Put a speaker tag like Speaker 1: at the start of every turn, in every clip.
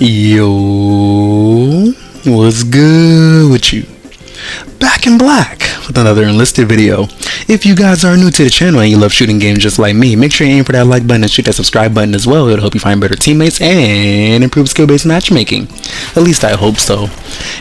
Speaker 1: Yo, what's good with you? Back in black with another enlisted video. If you guys are new to the channel and you love shooting games just like me, make sure you aim for that like button and shoot that subscribe button as well. It'll help you find better teammates and improve skill-based matchmaking. At least I hope so.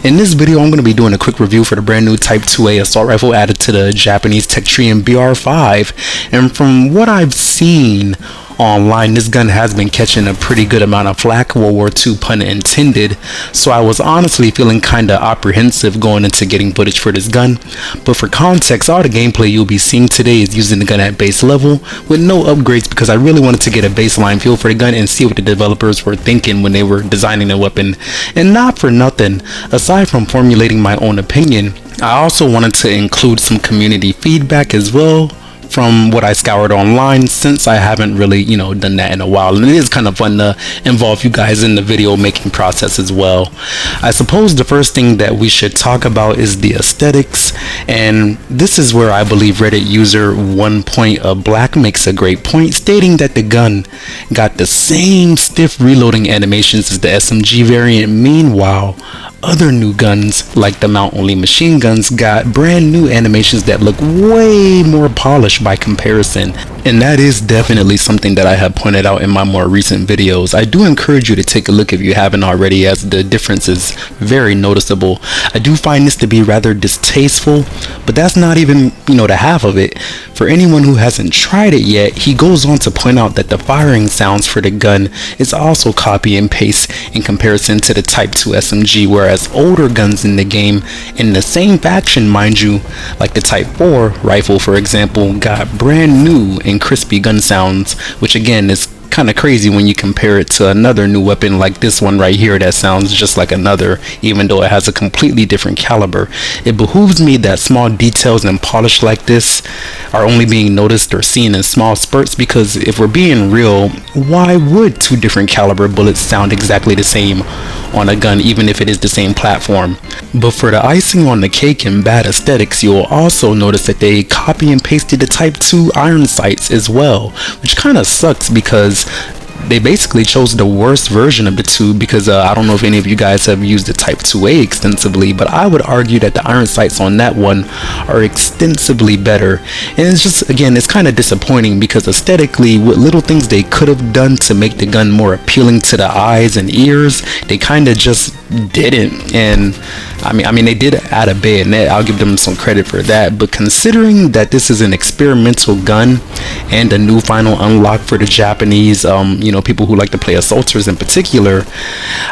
Speaker 1: In this video, I'm going to be doing a quick review for the brand new Type 2A assault rifle added to the Japanese tech tree in BR5. And from what I've seen online, this gun has been catching a pretty good amount of flack, World War II pun intended, so I was honestly feeling kinda apprehensive going into getting footage for this gun. But for context, all the gameplay you'll be seeing today is using the gun at base level with no upgrades, because I really wanted to get a baseline feel for the gun and see what the developers were thinking when they were designing the weapon. And not for nothing, aside from formulating my own opinion, I also wanted to include some community feedback as well from what I scoured online, since I haven't really, done that in a while, and it is kind of fun to involve you guys in the video making process as well. I suppose the first thing that we should talk about is the aesthetics, and this is where I believe Reddit user 1 Point of Black makes a great point, stating that the gun got the same stiff reloading animations as the SMG variant. Meanwhile, other new guns like the mount only machine guns got brand new animations that look way more polished by comparison, and that is definitely something that I have pointed out in my more recent videos. I do encourage you to take a look if you haven't already, as the difference is very noticeable. I do find this to be rather distasteful, but that's not even the half of it. For anyone who hasn't tried it yet, he goes on to point out that the firing sounds for the gun is also copy and paste in comparison to the Type 2 SMG, whereas older guns in the game, in the same faction mind you, like the Type 4 rifle for example, got brand new and crispy gun sounds, which again is kind of crazy when you compare it to another new weapon like this one right here that sounds just like another, even though it has a completely different caliber. It behooves me that small details and polish like this are only being noticed or seen in small spurts, because if we're being real, why would two different caliber bullets sound exactly the same on a gun, even if it is the same platform? But for the icing on the cake and bad aesthetics, you'll also notice that they copy and pasted the Type 2 iron sights as well, which kind of sucks because they basically chose the worst version of the two, because I don't know if any of you guys have used the Type 2A extensively, but I would argue that the iron sights on that one are extensively better. And it's just, again, it's kind of disappointing because aesthetically, what little things they could have done to make the gun more appealing to the eyes and ears, they kind of just didn't. And I mean they did add a bayonet, I'll give them some credit for that, but considering that this is an experimental gun and a new final unlock for the Japanese people who like to play assaulters in particular,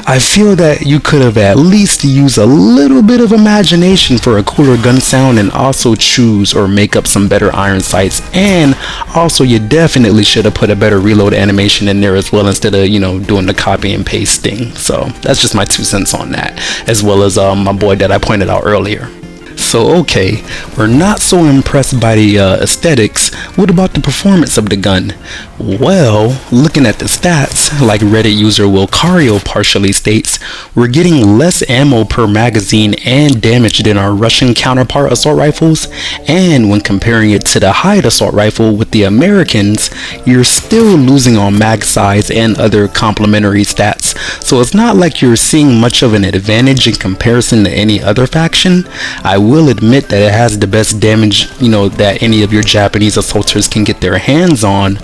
Speaker 1: I feel that you could have at least used a little bit of imagination for a cooler gun sound, and also choose or make up some better iron sights. And also you definitely should have put a better reload animation in there as well, instead of doing the copy and paste thing. So that's just my 2 cents on that, as well as my boy that I pointed out earlier. So okay, we're not so impressed by the aesthetics. What about the performance of the gun? Well, looking at the stats, like Reddit user Wilcario partially states, we're getting less ammo per magazine and damage than our Russian counterpart assault rifles, and when comparing it to the Hyde assault rifle with the Americans, you're still losing on mag size and other complementary stats. So it's not like you're seeing much of an advantage in comparison to any other faction. I will admit that it has the best damage that any of your Japanese assaulters can get their hands on,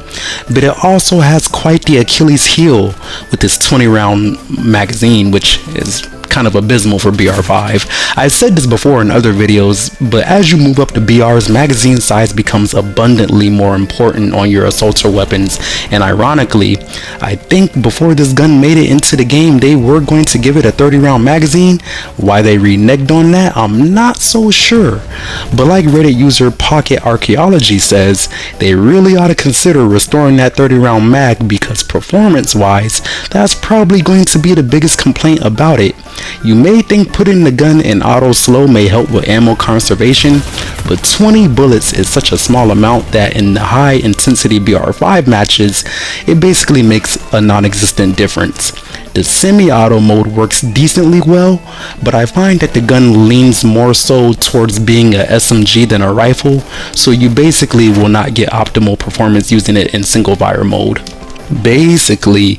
Speaker 1: but it also has quite the Achilles heel with its 20 round magazine, which is kind of abysmal for BR5. I've said this before in other videos, but as you move up to BRs, magazine size becomes abundantly more important on your assaulter weapons, and ironically, I think before this gun made it into the game, they were going to give it a 30 round magazine. Why they reneged on that, I'm not so sure, but like Reddit user Pocket Archaeology says, they really ought to consider restoring that 30 round mag, because performance wise, that's probably going to be the biggest complaint about it. You may think putting the gun in auto slow may help with ammo conservation, but 20 bullets is such a small amount that in the high intensity BR5 matches, it basically makes a non-existent difference. The semi-auto mode works decently well, but I find that the gun leans more so towards being a SMG than a rifle, so you basically will not get optimal performance using it in single fire mode. Basically,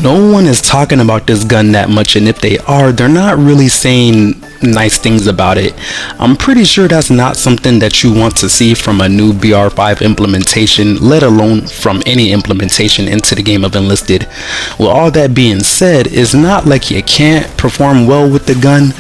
Speaker 1: no one is talking about this gun that much, and if they are, they're not really saying nice things about it. I'm pretty sure that's not something that you want to see from a new BR5 implementation, let alone from any implementation into the game of Enlisted. With all that being said, it's not like you can't perform well with the gun,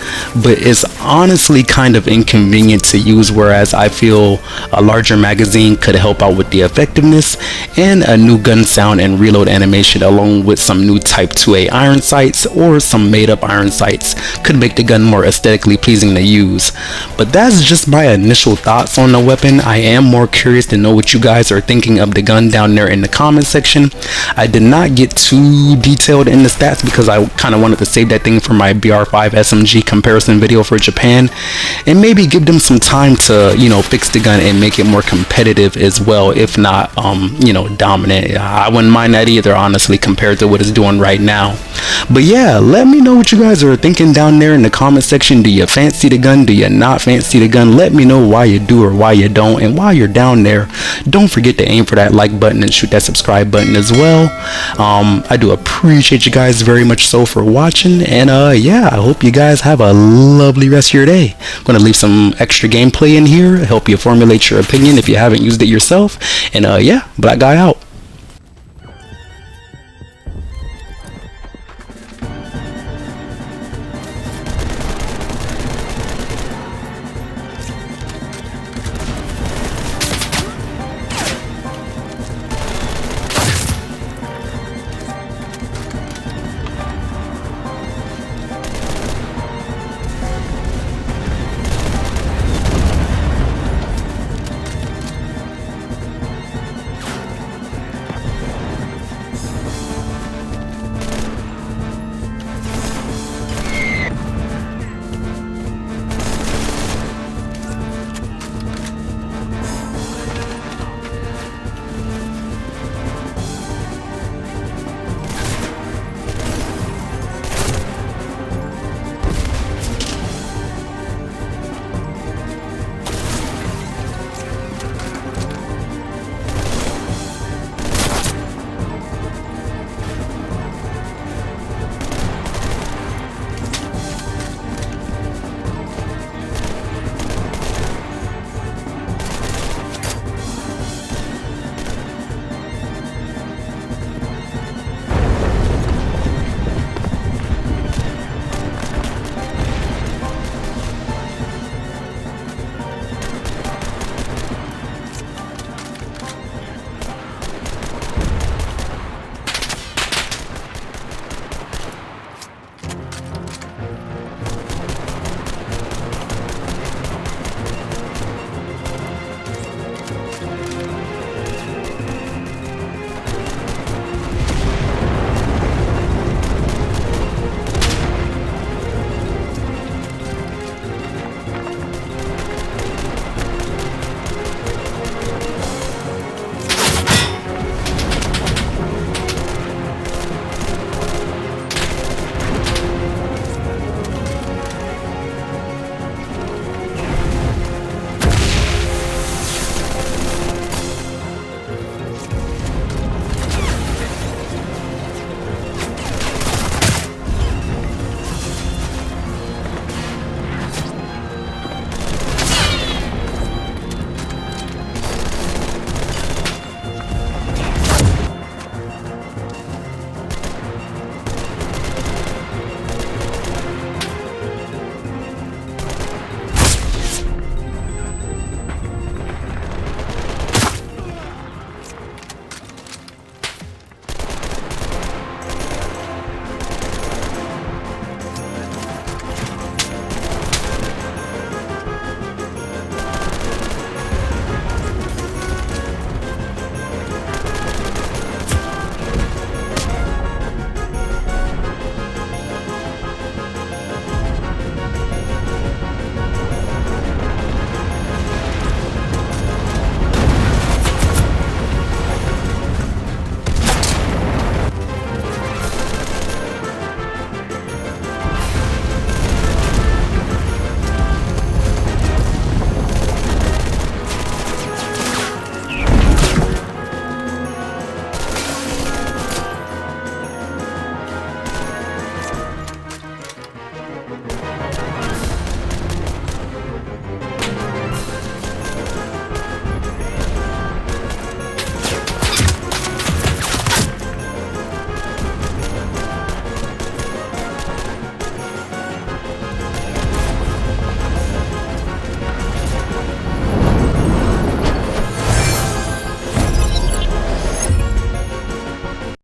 Speaker 1: but it's honestly kind of inconvenient to use, whereas I feel a larger magazine could help out with the effectiveness, and a new gun sound and reload animation along with some new Type 2A iron sights or some made up iron sights could make the gun more aesthetically pleasing to use. But that's just my initial thoughts on the weapon. I am more curious to know what you guys are thinking of the gun down there in the comment section. I did not get too detailed in the stats because I kind of wanted to save that thing for my BR5 SMG comparison video for Japan, and maybe give them some time to, you know, fix the gun and make it more competitive as well, if not you know, dominant. I wouldn't mind that either, honestly, compared to what it's doing right now. But yeah, let me know what you guys are thinking down there in the comment section. Do you fancy the gun? Do you not fancy the gun? Let me know why you do or why you don't. And while you're down there, don't forget to aim for that like button and shoot that subscribe button as well. I do appreciate you guys very much so for watching, and yeah, I hope you guys have a lovely rest of your day. I'm gonna leave some extra gameplay in here, help you formulate your opinion if you haven't used it yourself. And yeah, Black Guy out.